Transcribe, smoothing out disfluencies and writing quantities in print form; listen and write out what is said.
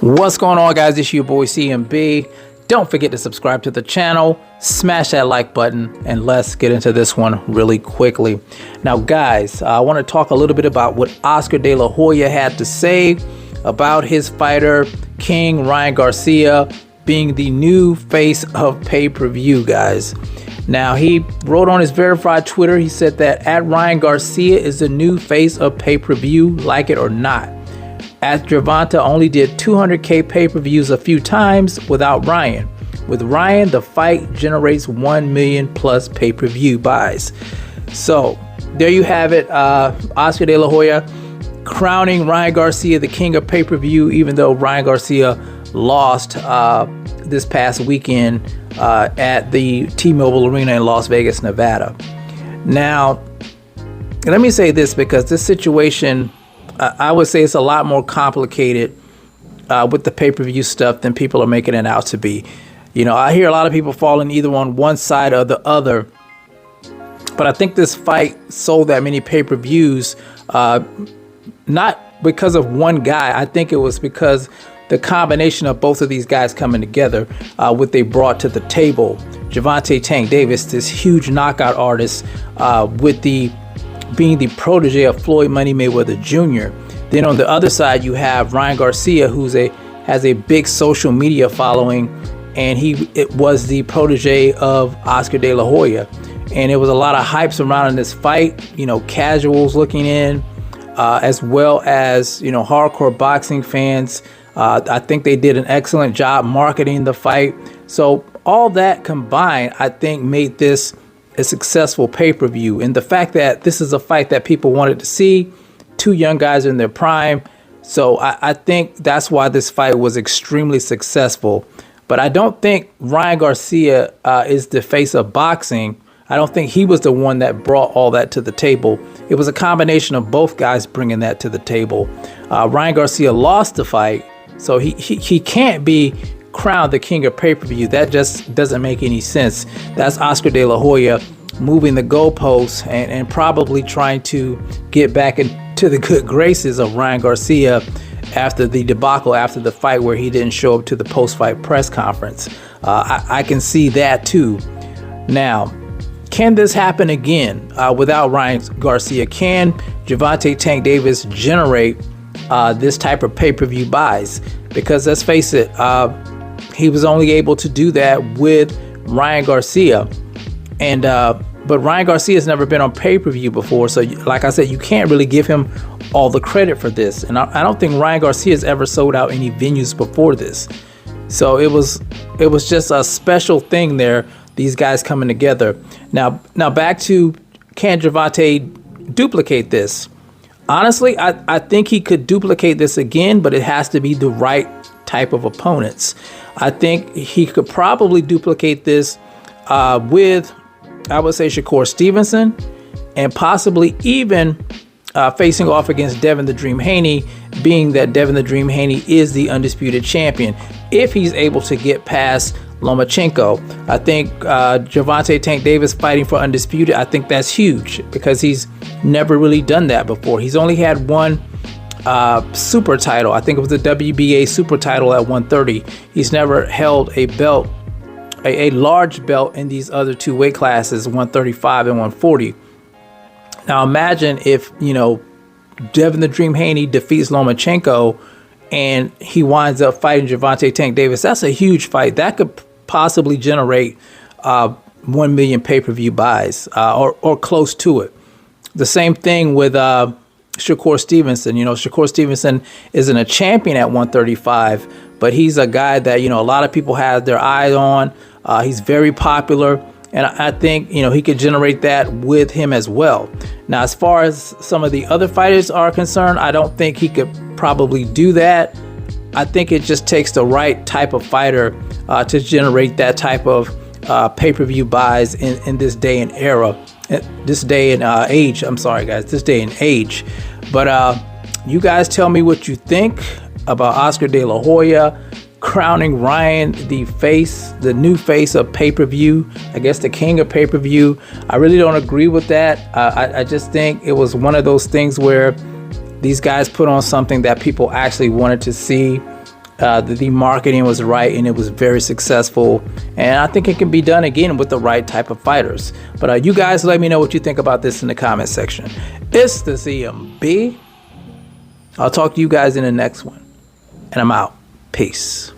What's going on, guys? It's your boy CMB. Don't forget to subscribe to the channel, smash that like button, and let's get into this one really quickly. Now, guys, I want to talk a little bit about what Oscar De La Hoya had to say about his fighter, King Ryan Garcia, being the new face of pay-per-view, guys. Now, he wrote on his verified Twitter, he said that Ryan Garcia is the new face of pay-per-view, like it or not. As Gervonta only did 200K pay-per-views a few times without Ryan. With Ryan, the fight generates 1 million plus pay-per-view buys. So there you have it. Oscar De La Hoya crowning Ryan Garcia the king of pay-per-view, even though Ryan Garcia lost this past weekend at the T-Mobile Arena in Las Vegas, Nevada. Now, let me say this, because this situation, I would say it's a lot more complicated with the pay-per-view stuff than people are making it out to be. You know, I hear a lot of people falling either on one side or the other, but I think this fight sold that many pay-per-views, not because of one guy. I think it was because the combination of both of these guys coming together, what they brought to the table. Gervonta Tank Davis, this huge knockout artist, being the protege of Floyd Money Mayweather Jr. Then on the other side, you have Ryan Garcia, has a big social media following, and it was the protege of Oscar De La Hoya. And it was a lot of hype surrounding this fight, you know, casuals looking in, as well as, you know, hardcore boxing fans. I think they did an excellent job marketing the fight. So all that combined, I think, made this a successful pay-per-view. And the fact that this is a fight that people wanted to see, two young guys in their prime. So I think that's why this fight was extremely successful. But I don't think Ryan Garcia is the face of boxing. I don't think he was the one that brought all that to the table. It was a combination of both guys bringing that to the table. Ryan Garcia lost the fight, so he can't be crowned the king of pay-per-view. That just doesn't make any sense. That's Oscar De La Hoya moving the goalposts and probably trying to get back into the good graces of Ryan Garcia after the debacle, after the fight where he didn't show up to the post-fight press conference. I can see that too. Now, can this happen again without Ryan Garcia? Can Gervonta Tank Davis generate this type of pay-per-view buys? Because let's face it, he was only able to do that with Ryan Garcia. And but Ryan Garcia has never been on pay-per-view before. So like I said, you can't really give him all the credit for this. And I don't think Ryan Garcia has ever sold out any venues before this. So it was just a special thing there, these guys coming together. Now back to, can Gervonta duplicate this? Honestly, I think he could duplicate this again, but it has to be the right type of opponents. I think he could probably duplicate this with, I would say, Shakur Stevenson, and possibly even facing off against Devin the Dream Haney, being that Devin the Dream Haney is the undisputed champion. If he's able to get past Lomachenko, I think Gervonta Tank Davis fighting for undisputed, I think that's huge, because he's never really done that before. He's only had one super title. I think it was the WBA super title at 130. He's never held a belt, a large belt, in these other two weight classes, 135 and 140. Now imagine if, you know, Devin the Dream Haney defeats Lomachenko and he winds up fighting Gervonta Tank Davis. That's a huge fight. That could possibly generate 1 million pay-per-view buys, or close to it. The same thing with Shakur Stevenson. You know, Shakur Stevenson isn't a champion at 135, but he's a guy that, you know, a lot of people have their eyes on. He's very popular, and I think, you know, he could generate that with him as well. Now, as far as some of the other fighters are concerned, I don't think he could probably do that. I think it just takes the right type of fighter to generate that type of pay-per-view buys in this day and era. This day and age. I'm sorry, guys, this day and age. But you guys tell me what you think about Oscar De La Hoya crowning Ryan the new face of pay-per-view, I guess the king of pay-per-view. I really don't agree with that. I just think it was one of those things where these guys put on something that people actually wanted to see. The marketing was right, and it was very successful. And I think it can be done again with the right type of fighters. But you guys let me know what you think about this in the comment section. It's the CMB. I'll talk to you guys in the next one. And I'm out. Peace.